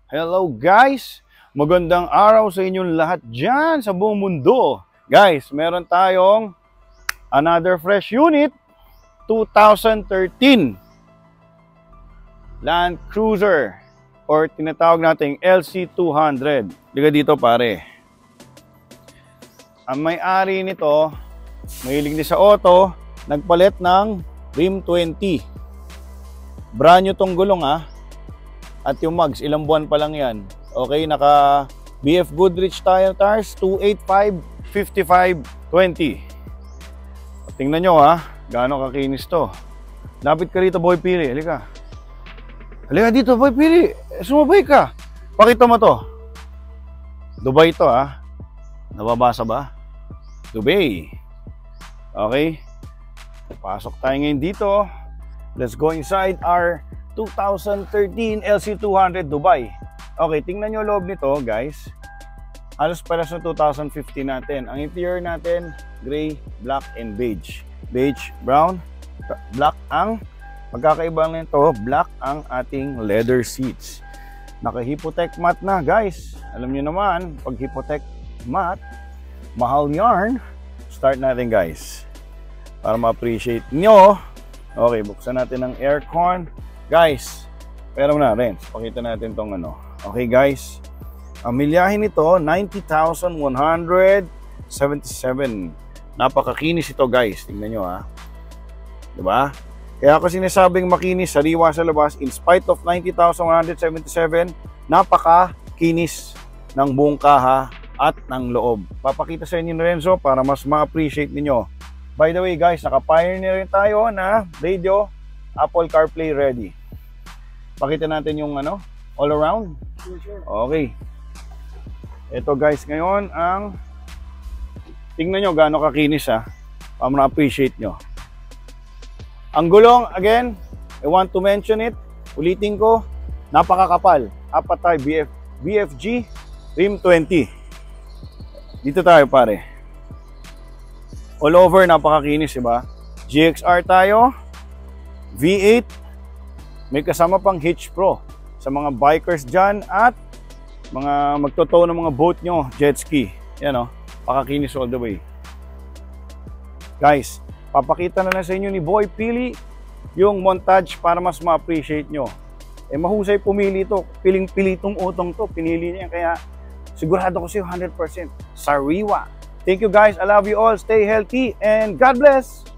Hello guys! Magandang araw sa inyong lahat dyan sa buong mundo. Guys, meron tayong another fresh unit, 2013 Land Cruiser or tinatawag nating LC200. Liga dito pare. Ang may-ari nito, mahilig din sa auto, nagpalit ng rim 20. Brand new tong gulong At yung mags, ilang buwan pa lang yan. Okay, naka BF Goodrich tires, 285, 55, 20. Tingnan nyo gaano kakinis to. Lapit ka rito, Boy Pili. Halika. Halika dito, Boy Pili. Sumabay ka. Pakita mo to. Dubai to Nababasa ba? Dubai. Okay. Pasok tayo ngayon dito. Let's go inside our 2013 LC200 Dubai. Okay, tingnan nyo loob nito guys. Halos pares ng 2015 natin. Ang interior natin, gray, black, and beige. Beige, brown, black ang pagkakaiba nito, black ang ating leather seats. Naka-Hypotec mat na guys. Alam nyo naman, pag Hypotec mat, mahal yarn. Start natin guys. Para ma-appreciate nyo. Okay, buksan natin ang aircon. Guys, pero na rin, pakita natin tong Okay guys, ang milyahe nito 90,177. Napakakinis ito guys, tingnan nyo diba? Kaya ako sinasabing makinis, sariwa sa labas. In spite of 90,177, napakakinis ng buong kaha at ng loob. Papakita sa inyo ni Renzo para mas ma-appreciate ninyo. By the way guys, naka-pioneer rin tayo na radio, Apple CarPlay ready. Pakita natin yung all around. Okay. Ito guys, ngayon ang tingnan nyo gaano kakinis para ma-appreciate nyo. Ang gulong, again, I want to mention it. Ulitin ko, napakakapal. Apat tayo, BFG Rim 20. Dito tayo pare. All over, napakakinis, diba? GXR tayo. V8, may kasama pang Hitch Pro sa mga bikers dyan at mga magtotow ng mga boat nyo, jet ski. Yan pakakinis all the way. Guys, papakita na lang sa inyo ni Boy Pili yung montage para mas ma-appreciate nyo. Mahusay pumili ito. Piling-pili itong utong to. Pinili niya kaya sigurado ko siya 100% sariwa. Thank you guys. I love you all. Stay healthy and God bless!